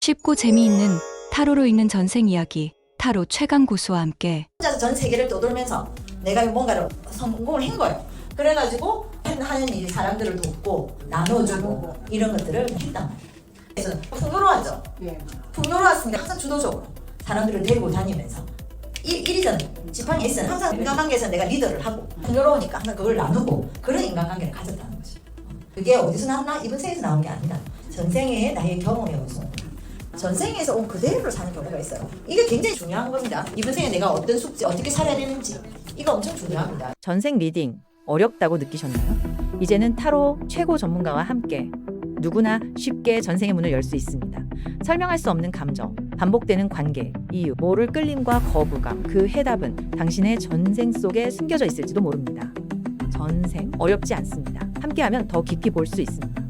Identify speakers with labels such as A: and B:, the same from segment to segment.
A: 쉽고 재미있는 타로로 읽는 전생 이야기, 타로 최강 고수와 함께
B: 혼자서 전 세계를 떠돌면서 내가 뭔가를 성공을 한 거예요. 그래가지고 하는 일 사람들을 돕고 나눠주고 이런 것들을 했단 말이에요. 그래서 풍요로웠죠. 풍요로웠으니까 항상 주도적으로 사람들을 데리고 다니면서 일이잖아요. 지팡이 있으면 항상 인간관계에서 내가 리더를 하고 풍요로우니까 항상 그걸 나누고 그런 인간관계를 가졌다는 거죠. 그게 어디서 나왔나? 이번 생에서 나온 게 아니다. 전생에 나의 경험에 의해서 전생에서 온 그대로 사는 경우가 있어요. 이게 굉장히 중요한 겁니다. 이번 생에 내가 어떤 숙제 어떻게 살아야 되는지 이거 엄청 중요합니다.
C: 전생 리딩 어렵다고 느끼셨나요? 이제는 타로 최고 전문가와 함께 누구나 쉽게 전생의 문을 열 수 있습니다. 설명할 수 없는 감정, 반복되는 관계, 이유, 모를 끌림과 거부감, 그 해답은 당신의 전생 속에 숨겨져 있을지도 모릅니다. 전생 어렵지 않습니다. 함께하면 더 깊이 볼 수 있습니다.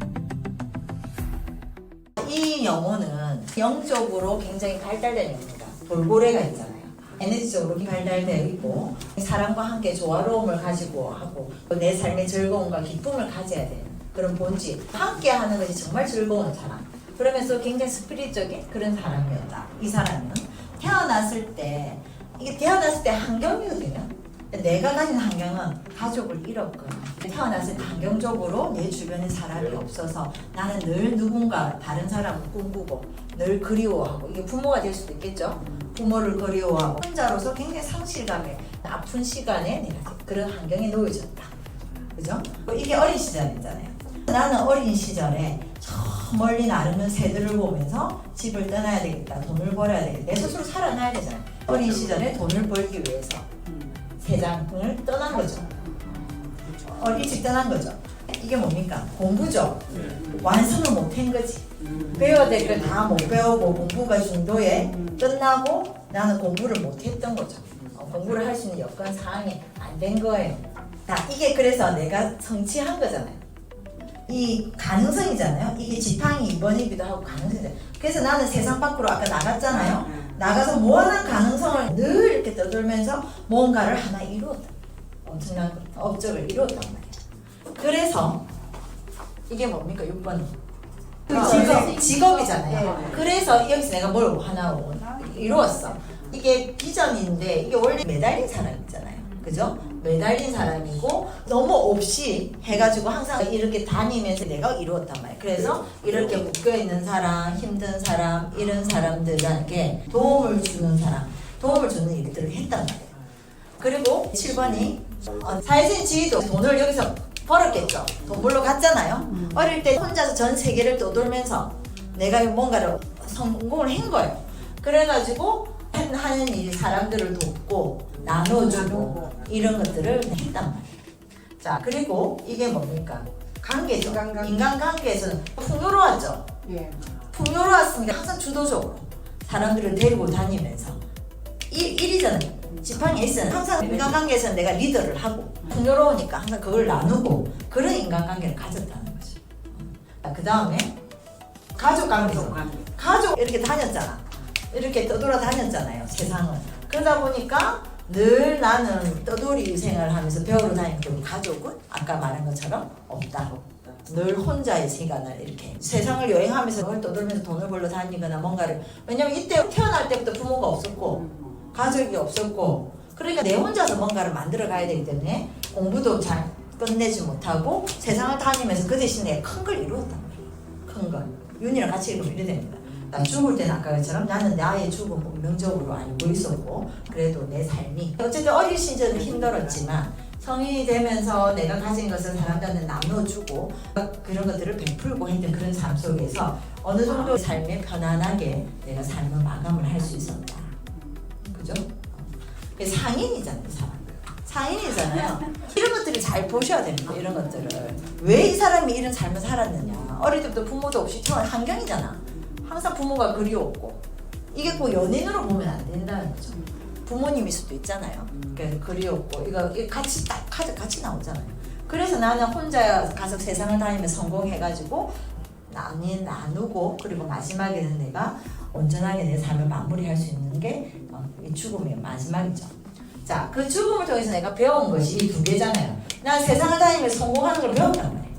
B: 이 영혼은 영적으로 굉장히 발달된 영혼이다. 돌고래가 있잖아요. 에너지적으로 발달되어 있고 사람과 함께 조화로움을 가지고 하고 내 삶의 즐거움과 기쁨을 가져야 되는 그런 본질, 함께 하는 것이 정말 즐거운 사람, 그러면서 굉장히 스피릿적인 그런 사람이었다. 이 사람은 태어났을 때 이게 태어났을 때 환경이거든요. 내가 가진 환경은 가족을 잃었거나 태어났을 때 환경적으로 내 주변에 사람이 없어서 나는 늘 누군가 다른 사람을 꿈꾸고 늘 그리워하고, 이게 부모가 될 수도 있겠죠. 부모를 그리워하고 혼자로서 굉장히 상실감에 아픈 시간에 내가 그런 환경에 놓여졌다. 그죠? 이게 어린 시절이잖아요. 나는 어린 시절에 저 멀리 나르는 새들을 보면서 집을 떠나야 되겠다, 돈을 벌어야 되겠다, 내 스스로 살아나야 되잖아요. 어린 시절에 돈을 벌기 위해서 세상을 떠난 거죠. 일찍 떠난 거죠. 이게 뭡니까? 공부죠. 완성을 못한 거지. 배워야 될 걸 다 못 배우고 공부가 중도에 끝나고 나는 공부를 못했던 거죠. 공부를 할 수 있는 여건 사항이 안 된 거예요. 이게 그래서 내가 성취한 거잖아요. 이 가능성이잖아요. 이게 지팡이 2번이기도 하고 가능성이잖아요. 그래서 나는 세상 밖으로 아까 나갔잖아요. 나가서 무한한 가능성을 늘 이렇게 떠돌면서 뭔가를 하나 이루었다. 엄청난 업적을 이루었단 말이에요. 그래서 이게 뭡니까? 6번. 직업이잖아요. 그래서 여기서 내가 뭘 하나 이루었어. 이게 비전인데 이게 원래 매달린 사람 있잖아요. 그죠? 매달린 사람이고 너무 없이 해가지고 항상 이렇게 다니면서 내가 이루었단 말이에요. 그래서 이렇게 묶여있는 사람, 힘든 사람, 이런 사람들에게 도움을 주는 사람, 도움을 주는 일들을 했단 말이에요. 그리고 7번이 사회적인 지위도 돈을 여기서 벌었겠죠. 돈 벌러 갔잖아요. 어릴 때 혼자서 전 세계를 떠돌면서 내가 뭔가를 성공을 한 거예요. 그래가지고 하는 일 사람들을 돕고 나눠주고 이런 것들을 했단 말이에요. 자, 그리고 이게 뭡니까? 관계죠. 인간관계에서는 풍요로웠죠. 풍요로웠으니까 항상 주도적으로 사람들을 데리고 다니면서 일이잖아요. 지팡이 있으면 항상 인간관계에서는 내가 리더를 하고 풍요로우니까 항상 그걸 나누고 그런 인간관계를 가졌다는 거죠. 그 다음에 가족관계죠. 가족 이렇게 다녔잖아. 이렇게 떠돌아 다녔잖아요. 세상을. 그러다 보니까 늘 나는 떠돌이 생활을 하면서 배우러 다니는데 우리 가족은 아까 말한 것처럼 없다. 늘 혼자의 시간을 이렇게 세상을 여행하면서 그걸 떠돌면서 돈을 벌러 다니거나 뭔가를, 왜냐면 이때 태어날 때부터 부모가 없었고 가족이 없었고 그러니까 내 혼자서 뭔가를 만들어 가야 되기 때문에 공부도 잘 끝내지 못하고 세상을 다니면서 그 대신에 큰 걸 이루었단 말이에요. 큰 걸. 윤이랑 같이 이루면 이래 됩니다. 나 죽을 때는 아까 것처럼 나는 나의 죽음을 운명적으로 알고 있었고 그래도 내 삶이 어쨌든 어린 시절은 힘들었지만 성인이 되면서 내가 가진 것을 사람들한테 나눠주고 그런 것들을 베풀고 했던 그런 삶 속에서 어느 정도 삶에 편안하게 내가 삶을 마감을 할 수 있었다. 그죠? 상인이잖아요, 이 사람. 상인이잖아요. 이런 것들을 잘 보셔야 됩니다. 이런 것들을 왜 이 사람이 이런 삶을 살았느냐. 어릴 때부터 부모도 없이 태어난 환경이잖아. 항상 부모가 그리웠고 이게 꼭 연인으로 보면 안 된다는 거죠. 부모님일 수도 있잖아요. 그리웠고 이거 같이 딱 같이 나오잖아요. 그래서 나는 혼자 가서 세상을 다니면서 성공해가지고 나누고 그리고 마지막에는 내가 온전하게 내 삶을 마무리할 수 있는 게 이 죽음의 마지막이죠. 자, 그 죽음을 통해서 내가 배운 것이 이 두 개잖아요. 난 세상을 다니면서 성공하는 걸 배웠단 말이에요.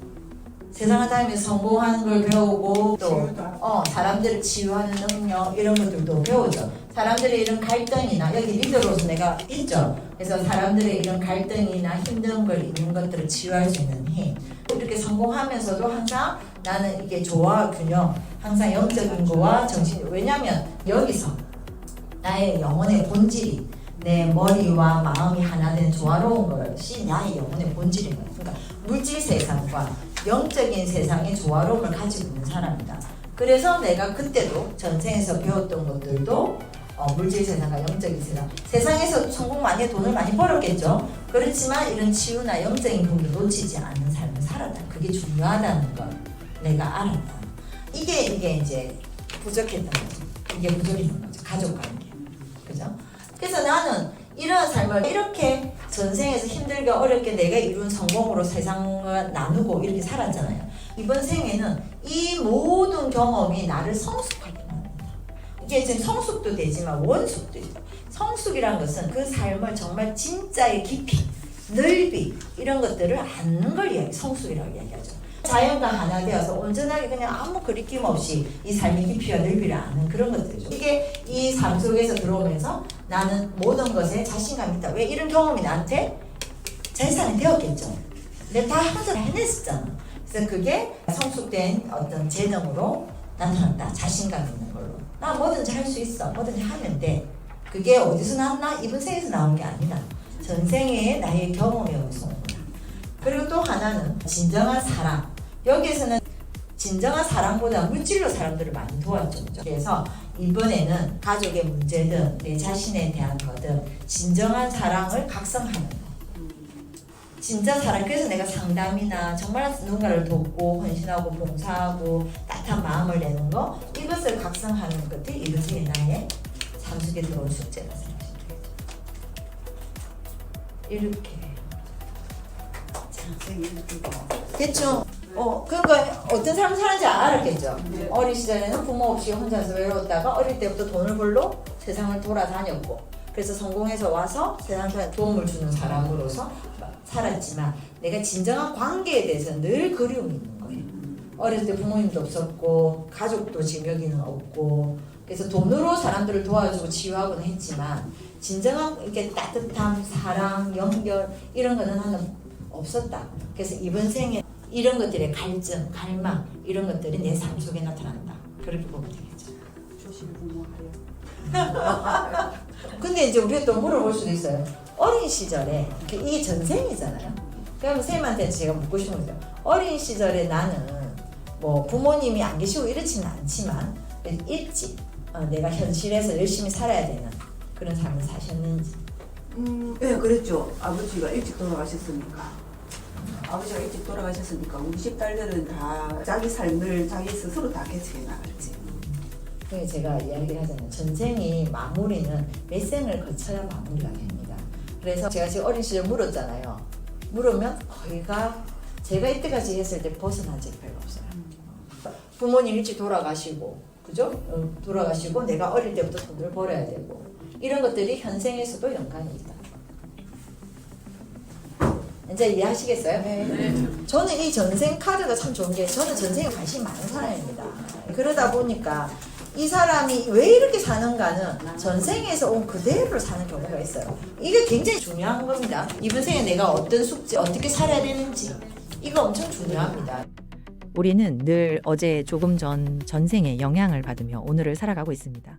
B: 세상을 다니면서 성공하는 걸 배우고 또 사람들을 치유하는 능력 이런 것들도 배우죠. 사람들의 이런 갈등이나 여기 리더로서 내가 있죠. 그래서 사람들의 이런 갈등이나 힘든 걸 있는 것들을 치유할 수 있는 힘. 이렇게 성공하면서도 항상 나는 이게 조화 균형, 항상 영적인 거와 정신. 왜냐하면 여기서 나의 영혼의 본질이 내 머리와 마음이 하나 된 조화로운 것이 나의 영혼의 본질인 거예요. 그러니까 물질 세상과 영적인 세상의 조화로움을 가지고 있는 사람이다. 그래서 내가 그때도 전생에서 배웠던 것들도 물질 세상과 영적인 세상, 세상에서 성공 많이 돈을 많이 벌었겠죠. 그렇지만 이런 치유나 영적인 부분을 놓치지 않는 삶을 살았다. 그게 중요하다는 걸 내가 알았다. 이게 이제 부족했던 거죠. 이게 부족했던 거죠. 가족 관계. 그죠? 그래서 나는 이런 삶을 이렇게 전생에서 힘들게 어렵게 내가 이룬 성공으로 세상을 나누고 이렇게 살았잖아요. 이번 생에는 이 모든 경험이 나를 성숙하게 만든다. 이게 지금 성숙도 되지만 원숙도 있다. 성숙이란 것은 그 삶을 정말 진짜의 깊이, 넓이 이런 것들을 아는 걸 성숙이라고 이야기하죠. 자연과 하나 되어서 온전하게 그냥 아무 거리낌 없이 이 삶의 깊이와 넓이를 아는 그런 것들이죠. 이게 이 삶 속에서 들어오면서 나는 모든 것에 자신감이 있다. 왜 이런 경험이 나한테 재산이 되었겠죠. 내가 다 혼자 해냈었잖아. 그래서 그게 성숙된 어떤 재능으로 나타났다. 자신감 있는 걸로. 나 뭐든지 할 수 있어. 뭐든지 하면 돼. 그게 어디서 나왔나? 이번 생에서 나온 게 아니다. 전생의 나의 경험에 의해서 온 거다. 그리고 또 하나는 진정한 사랑. 여기에서는 진정한 사랑보다 물질로 사람들을 많이 도와줬죠. 그래서 이번에는 가족의 문제든 내 자신에 대한 거든 진정한 사랑을 각성하는 거. 진짜 사랑. 그래서 내가 상담이나 정말 누군가를 돕고 헌신하고 봉사하고 따뜻한 마음을 내는 거, 이것을 각성하는 것들이 이것이 나의 삶 속에 들어온 숙제다 생각하시면 되겠죠. 이렇게. 그렇죠. 그러니까 어떤 사람 사는지 알았겠죠. 어린 시절에는 부모 없이 혼자서 외로웠다가 어릴 때부터 돈을 벌러 세상을 돌아다녔고, 그래서 성공해서 와서 세상에 도움을 주는 사람으로서 살았지만 내가 진정한 관계에 대해서 늘 그리움이 있는 거예요. 어렸을 때 부모님도 없었고 가족도 지금 여기는 없고, 그래서 돈으로 사람들을 도와주고 치유하고는 했지만 진정한 이렇게 따뜻함, 사랑, 연결 이런 거는 나는 없었다. 그래서 이번 생에 이런 것들의 갈증, 갈망 이런 것들이 내 삶 속에 나타난다. 그렇게 보면 되겠죠.
D: 조심 부모하여.
B: 근데 이제 우리가 또 물어볼 수도 있어요. 어린 시절에 이게 전생이잖아요. 그럼 선생님한테 제가 묻고 싶은 거죠. 어린 시절에 나는 뭐 부모님이 안 계시고 이렇지는 않지만 일찍 내가 현실에서 열심히 살아야 되는 그런 삶을 사셨는지.
D: 네, 그랬죠. 아버지가 일찍 돌아가셨으니까. 아버지가 일찍 돌아가셨으니까 우리 집 딸들은 다 자기 삶을 자기 스스로 다 개척해 나갔지.
B: 그게 제가 이야기를 하잖아요. 전생이 마무리는 몇 생을 거쳐야 마무리가 됩니다. 그래서 제가 지금 어린 시절 물었잖아요. 물으면 거의가 제가 이때까지 했을 때 벗어난 적이 별로 없어요. 부모님 일찍 돌아가시고, 그죠? 돌아가시고 내가 어릴 때부터 돈을 벌어야 되고 이런 것들이 현생에서도 연관이 있다. 이제 이해하시겠어요? 네. 저는 이 전생 카드가 참 좋은 게, 저는 전생에 관심이 많은 사람입니다. 그러다 보니까 이 사람이 왜 이렇게 사는가는 전생에서 온 그대로 사는 경우가 있어요. 이게 굉장히 중요한 겁니다. 이번 생에 내가 어떤 숙제, 어떻게 살아야 되는지 이거 엄청 중요합니다.
C: 우리는 늘 어제 조금 전 전생의 영향을 받으며 오늘을 살아가고 있습니다.